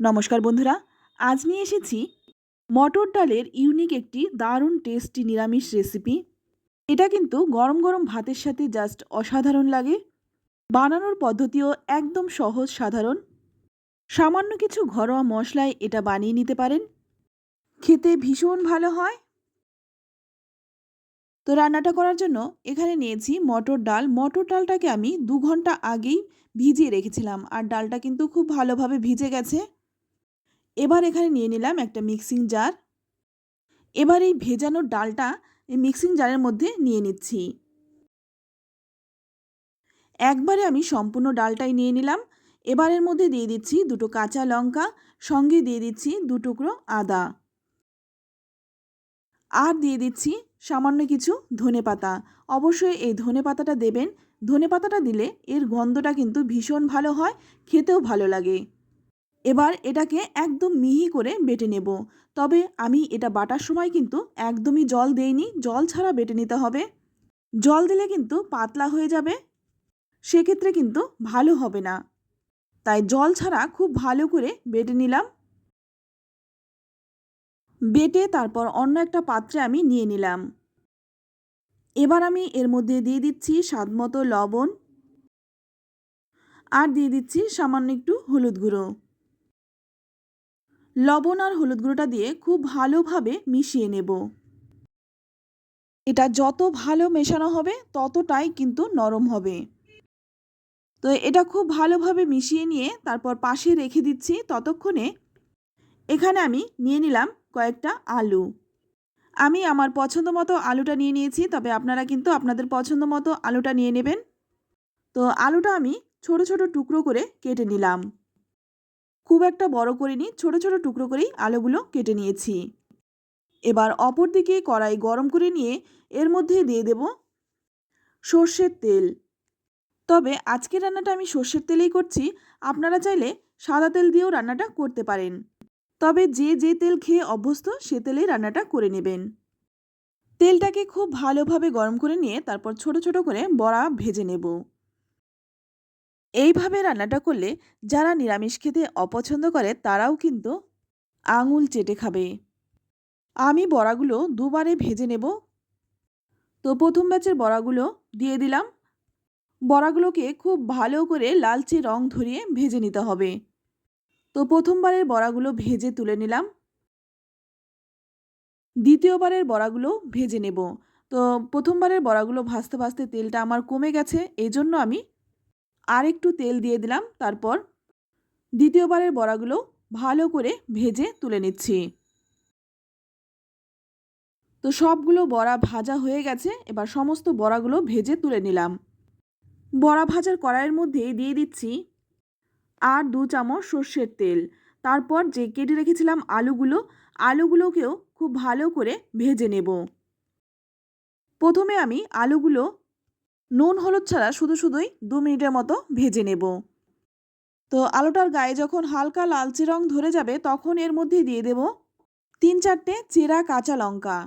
নমস্কার বন্ধুরা, আজ নিয়ে এসেছি মটর ডালের ইউনিক একটি দারুণ টেস্টি নিরামিষ রেসিপি। এটা কিন্তু গরম গরম ভাতের সাথে জাস্ট অসাধারণ লাগে। বানানোর পদ্ধতিও একদম সহজ সাধারণ। সামান্য কিছু ঘরোয়া মশলায় এটা বানিয়ে নিতে পারেন, খেতে ভীষণ ভালো হয়। তো রান্নাটা করার জন্য এখানে নিয়েছি মটর ডাল। মটর ডালটাকে আমি 2 ঘন্টা আগেই ভিজিয়ে রেখেছিলাম, আর ডালটা কিন্তু খুব ভালোভাবে ভিজে গেছে। এবার এখানে নিয়ে নিলাম একটা মিক্সিং জার। এবার এই ভেজানো ডালটা এই মিক্সিং জারের মধ্যে নিয়ে নিচ্ছি। একবারে আমি সম্পূর্ণ ডালটাই নিয়ে নিলাম। এবার এর মধ্যে দিয়ে দিচ্ছি 2টো কাঁচা লঙ্কা, সঙ্গে দিয়ে দিচ্ছি 2 টুকরো আদা, আর দিয়ে দিচ্ছি সামান্য কিছু ধনেপাতা। অবশ্যই এই ধনেপাতাটা দেবেন। ধনেপাতাটা দিলে এর গন্ধটা কিন্তু ভীষণ ভালো হয়, খেতেও ভালো লাগে। এবার এটাকে একদম মিহি করে বেটে নেব। তবে আমি এটা বাটার সময় কিন্তু একদমই জল দেইনি, জল ছাড়া বেটে নিতে হবে। জল দিলে কিন্তু পাতলা হয়ে যাবে, সেক্ষেত্রে কিন্তু ভালো হবে না। তাই জল ছাড়া খুব ভালো করে বেটে নিলাম। বেটে তারপর অন্য একটা পাত্রে আমি নিয়ে নিলাম। এবার আমি এর মধ্যে দিয়ে দিচ্ছি স্বাদমতো লবণ, আর দিয়ে দিচ্ছি সামান্য একটু হলুদ গুঁড়ো। লবণ আর হলুদ গুঁড়োটা দিয়ে খুব ভালোভাবে মিশিয়ে নেব। এটা যত ভালো মেশানো হবে ততটাই কিন্তু নরম হবে। তো এটা খুব ভালোভাবে মিশিয়ে নিয়ে তারপর পাশে রেখে দিচ্ছি। ততক্ষণে এখানে আমি নিয়ে নিলাম কয়েকটা আলু। আমি আমার পছন্দ মতো আলুটা নিয়ে নিয়েছি, তবে আপনারা কিন্তু আপনাদের পছন্দ মতো আলুটা নিয়ে নেবেন। তো আলুটা আমি ছোট ছোট টুকরো করে কেটে নিলাম। খুব একটা বড় করিনি, ছোট ছোট টুকরো করেই আলুগুলো কেটে নিয়েছি। এবার অপর দিকে কড়াই গরম করে নিয়ে এর মধ্যে দিয়ে দেব সর্ষের তেল। তবে আজকের রান্নাটা আমি সর্ষের তেলেই করছি। আপনারা চাইলে সাদা তেল দিয়েও রান্নাটা করতে পারেন। তবে যে যে তেল খেয়ে অভ্যস্ত সে তেলেই রান্নাটা করে নেবেন। তেলটাকে খুব ভালোভাবে গরম করে নিয়ে তারপর ছোট ছোট করে বড়া ভেজে নেব। এইভাবে রান্নাটা করলে যারা নিরামিষ খেতে অপছন্দ করে তারাও কিন্তু আঙুল চেটে খাবে। আমি বড়াগুলো দুবারে ভেজে নেব। তো প্রথম ব্যাচের বড়াগুলো দিয়ে দিলাম। বড়াগুলোকে খুব ভালো করে লালচে রং ধরিয়ে ভেজে নিতে হবে। তো প্রথমবারের বড়াগুলো ভেজে তুলে নিলাম। দ্বিতীয়বারের বড়াগুলো ভেজে নেব। তো প্রথমবারের বড়াগুলো ভাজতে ভাজতে তেলটা আমার কমে গেছে, এজন্য আমি আরেকটু তেল দিয়ে দিলাম। তারপর দ্বিতীয়বারের বড়াগুলো ভালো করে ভেজে তুলে নিচ্ছি। তো সবগুলো বড়া ভাজা হয়ে গেছে। এবার সমস্ত বড়াগুলো ভেজে তুলে নিলাম। বড়া ভাজার কড়াইয়ের মধ্যে দিয়ে দিচ্ছি আর 2 চামচ সর্ষের তেল। তারপর যে কেটে রেখেছিলাম আলুগুলোকেও খুব ভালো করে ভেজে নেব। প্রথমে আমি আলুগুলো নুন হলুদ ছাড়া শুধুই 2 মিনিটের মতো ভেজে নেব। তো আলুটার গায়ে যখন হালকা লালচে রং ধরে যাবে তখন এর মধ্যে দিয়ে দেব 3-4টে চেরা কাঁচা লঙ্কা।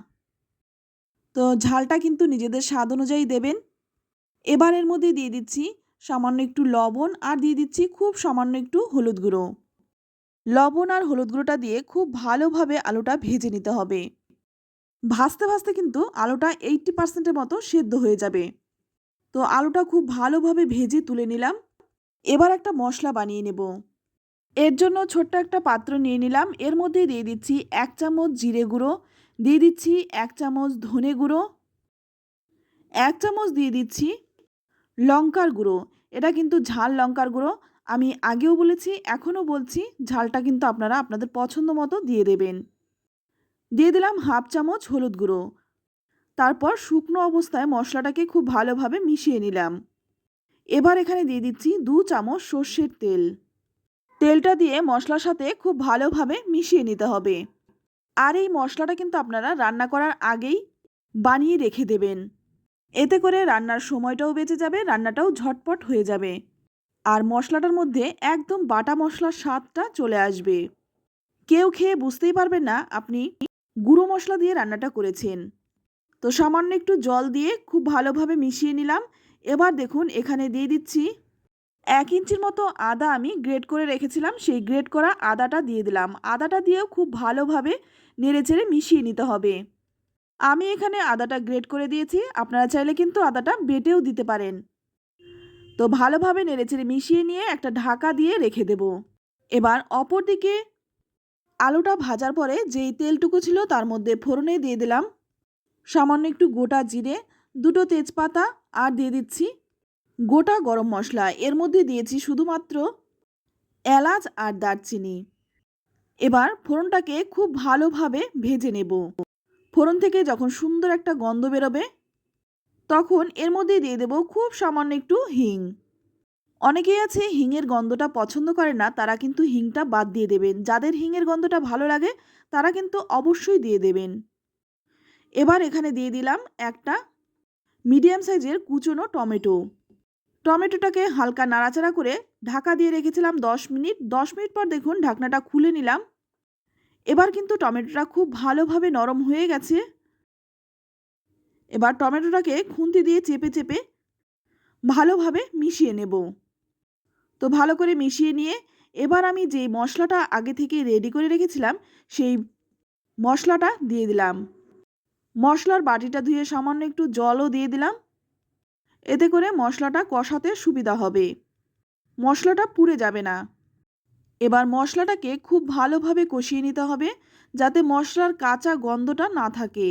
তো ঝালটা কিন্তু নিজেদের স্বাদ অনুযায়ী দেবেন। এবার এর মধ্যে দিয়ে দিচ্ছি সামান্য একটু লবণ, আর দিয়ে দিচ্ছি খুব সামান্য একটু হলুদ গুঁড়ো। লবণ আর হলুদ গুঁড়োটা দিয়ে খুব ভালোভাবে আলুটা ভেজে নিতে হবে। ভাজতে ভাজতে কিন্তু আলুটা 80% মতো সেদ্ধ হয়ে যাবে। তো আলুটা খুব ভালোভাবে ভেজে তুলে নিলাম। এবার একটা মশলা বানিয়ে নেব। এর জন্য ছোট্ট একটা পাত্র নিয়ে নিলাম। এর মধ্যে দিয়ে দিচ্ছি 1 চামচ জিরে গুঁড়ো, দিয়ে দিচ্ছি 1 চামচ ধনে গুঁড়ো, 1 চামচ দিয়ে দিচ্ছি লঙ্কার গুঁড়ো। এটা কিন্তু ঝাল লঙ্কার গুঁড়ো। আমি আগেও বলেছি, এখনও বলছি, ঝালটা কিন্তু আপনারা আপনাদের পছন্দ মতো দিয়ে দেবেন। দিয়ে দিলাম 1/2 চামচ হলুদ গুঁড়ো। তারপর শুকনো অবস্থায় মশলাটাকে খুব ভালোভাবে মিশিয়ে নিলাম। এবার এখানে দিয়ে দিচ্ছি 2 চামচ সর্ষের তেল। তেলটা দিয়ে মশলার সাথে খুব ভালোভাবে মিশিয়ে নিতে হবে। আর এই মশলাটা কিন্তু আপনারা রান্না করার আগেই বানিয়ে রেখে দেবেন। এতে করে রান্নার সময়টাও বেঁচে যাবে, রান্নাটাও ঝটপট হয়ে যাবে। আর মশলাটার মধ্যে একদম বাটা মশলার স্বাদটা চলে আসবে। কেউ খেয়ে বুঝতেই পারবেন না আপনি গুঁড়ো মশলা দিয়ে রান্নাটা করেছেন। তো সামান্য একটু জল দিয়ে খুব ভালোভাবে মিশিয়ে নিলাম। এবার দেখুন এখানে দিয়ে দিচ্ছি 1 ইঞ্চির মতো আদা আমি গ্রেট করে রেখেছিলাম, সেই গ্রেট করা আদাটা দিয়ে দিলাম। আদাটা দিয়েও খুব ভালোভাবে নেড়েচেড়ে মিশিয়ে নিতে হবে। আমি এখানে আদাটা গ্রেট করে দিয়েছি, আপনারা চাইলে কিন্তু আদাটা বেটেও দিতে পারেন। তো ভালোভাবে নেড়েচেড়ে মিশিয়ে নিয়ে একটা ঢাকা দিয়ে রেখে দেব। এবার অপর দিকে আলুটা ভাজার পরে যেই তেলটুকু ছিল তার মধ্যে ফোড়নে দিয়ে দিলাম সামান্য একটু গোটা জিরে, 2টো তেজপাতা, আর দিয়ে দিচ্ছি গোটা গরম মশলা। এর মধ্যে দিয়েছি শুধুমাত্র এলাচ আর দারচিনি। এবার ফোড়নটাকে খুব ভালোভাবে ভেজে নেব। ফোড়ন থেকে যখন সুন্দর একটা গন্ধ বেরোবে তখন এর মধ্যে দিয়ে দেব খুব সামান্য একটু হিং। অনেকেই আছে হিঙের গন্ধটা পছন্দ করে না, তারা কিন্তু হিংটা বাদ দিয়ে দেবেন। যাদের হিঙের গন্ধটা ভালো লাগে তারা কিন্তু অবশ্যই দিয়ে দেবেন। এবার এখানে দিয়ে দিলাম একটা মিডিয়াম সাইজের কুচনো টমেটো। টমেটোটাকে হালকা নাড়াচাড়া করে ঢাকা দিয়ে রেখেছিলাম 10 মিনিট। 10 মিনিট পর দেখুন ঢাকনাটা খুলে নিলাম। এবার কিন্তু টমেটোটা খুব ভালোভাবে নরম হয়ে গেছে। এবার টমেটোটাকে খুন্তি দিয়ে চেপে চেপে ভালোভাবে মিশিয়ে নেব। তো ভালো করে মিশিয়ে নিয়ে এবার আমি যে মশলাটা আগে থেকে রেডি করে রেখেছিলাম সেই মশলাটা দিয়ে দিলাম। মশলার বাটিটা ধুয়ে সামান্য একটু জলও দিয়ে দিলাম। এতে করে মশলাটা কষাতে সুবিধা হবে, মশলাটা পুড়ে যাবে না। এবার মশলাটাকে খুব ভালোভাবে কষিয়ে নিতে হবে যাতে মশলার কাঁচা গন্ধটা না থাকে।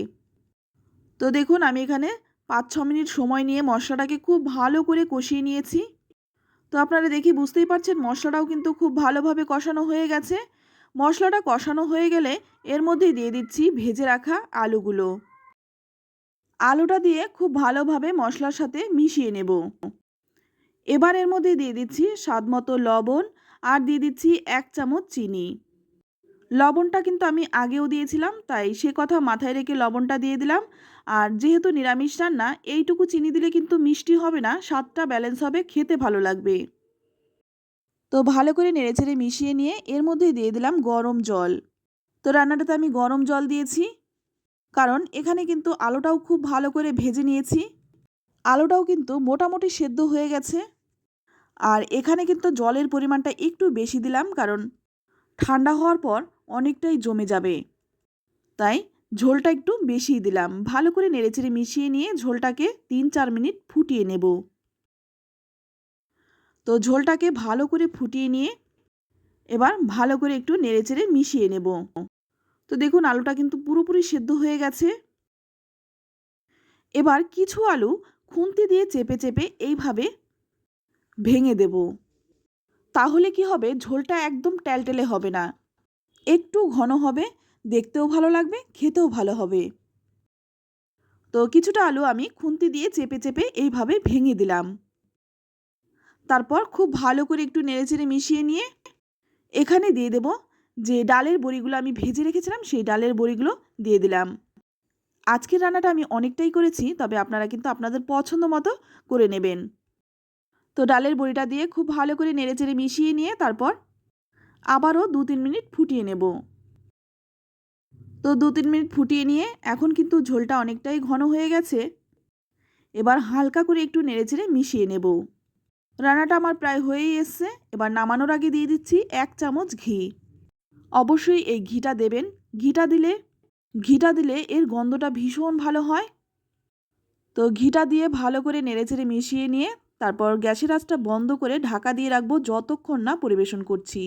তো দেখুন আমি এখানে 5-6 মিনিট সময় নিয়ে মশলাটাকে খুব ভালো করে কষিয়ে নিয়েছি। তো আপনারা দেখে বুঝতেই পারছেন মশলাটাও কিন্তু খুব ভালোভাবে কষানো হয়ে গেছে। মশলাটা কষানো হয়ে গেলে এর মধ্যে দিয়ে দিচ্ছি ভেজে রাখা আলুগুলো। আলুটা দিয়ে খুব ভালোভাবে মশলার সাথে মিশিয়ে নেব। এবার এর মধ্যে দিয়ে দিচ্ছি স্বাদমতো লবণ, আর দিয়ে দিচ্ছি 1 চামচ চিনি। লবণটা কিন্তু আমি আগেও দিয়েছিলাম, তাই সে কথা মাথায় রেখে লবণটা দিয়ে দিলাম। আর যেহেতু নিরামিষ রান্না, এইটুকু চিনি দিলে কিন্তু মিষ্টি হবে না, স্বাদটা ব্যালেন্স হবে, খেতে ভালো লাগবে। তো ভালো করে নেড়েচেড়ে মিশিয়ে নিয়ে এর মধ্যে দিয়ে দিলাম গরম জল। তো রান্নাটাতে আমি গরম জল দিয়েছি কারণ এখানে কিন্তু আলুটাও খুব ভালো করে ভেজে নিয়েছি। আলুটাও কিন্তু মোটামুটি সেদ্ধ হয়ে গেছে। আর এখানে কিন্তু জলের পরিমাণটা একটু বেশি দিলাম কারণ ঠান্ডা হওয়ার পর অনেকটাই জমে যাবে, তাই ঝোলটা একটু বেশিই দিলাম। ভালো করে নেড়েচেড়ে মিশিয়ে নিয়ে ঝোলটাকে 3-4 মিনিট ফুটিয়ে নেব। তো ঝোলটাকে ভালো করে ফুটিয়ে নিয়ে এবার ভালো করে একটু নেড়েচেড়ে মিশিয়ে নেব। তো দেখুন আলুটা কিন্তু পুরোপুরি সেদ্ধ হয়ে গেছে। এবার কিছু আলু খুন্তি দিয়ে চেপে চেপে এইভাবে ভেঙে দেব। তাহলে কি হবে, ঝোলটা একদম টেলটেলে হবে না, একটু ঘন হবে, দেখতেও ভালো লাগবে, খেতেও ভালো হবে। তো কিছুটা আলু আমি খুন্তি দিয়ে চেপে চেপে এইভাবে ভেঙে দিলাম। তারপর খুব ভালো করে একটু নেড়েচেড়ে মিশিয়ে নিয়ে এখানে দিয়ে দেব যে ডালের বড়িগুলো আমি ভেজে রেখেছিলাম, সেই ডালের বড়িগুলো দিয়ে দিলাম। আজকের রান্নাটা আমি অনেকটাই করেছি, তবে আপনারা কিন্তু আপনাদের পছন্দ মতো করে নেবেন। তো ডালের বড়িটা দিয়ে খুব ভালো করে নেড়েচেড়ে মিশিয়ে নিয়ে তারপর আবারও 2-3 মিনিট ফুটিয়ে নেব। তো 2-3 মিনিট ফুটিয়ে নিয়ে এখন কিন্তু ঝোলটা অনেকটাই ঘন হয়ে গেছে। এবার হালকা করে একটু নেড়েচেড়ে মিশিয়ে নেব। রান্নাটা আমার প্রায় হয়েই এসছে। এবার নামানোর আগে দিয়ে দিচ্ছি 1 চামচ ঘি। অবশ্যই এই ঘিটা দেবেন। ঘিটা দিলে এর গন্ধটা ভীষণ ভালো হয়। তো ঘিটা দিয়ে ভালো করে নেড়েচেড়ে মিশিয়ে নিয়ে তারপর গ্যাসের আঁচটা বন্ধ করে ঢাকা দিয়ে রাখবো যতক্ষণ না পরিবেশন করছি।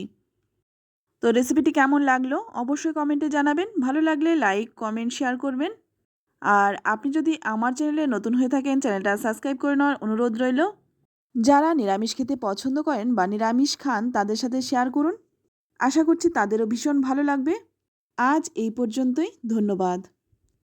তো রেসিপিটি কেমন লাগলো অবশ্যই কমেন্টে জানাবেন। ভালো লাগলে লাইক, কমেন্ট, শেয়ার করবেন। আর আপনি যদি আমার চ্যানেলে নতুন হয়ে থাকেন চ্যানেলটা সাবস্ক্রাইব করে নেওয়ার অনুরোধ রইল। যারা নিরামিষ খেতে পছন্দ করেন বা নিরামিষ খান তাদের সাথে শেয়ার করুন। আশা করছি তাদেরও ভীষণ ভালো লাগবে। আজ এই পর্যন্তই, ধন্যবাদ।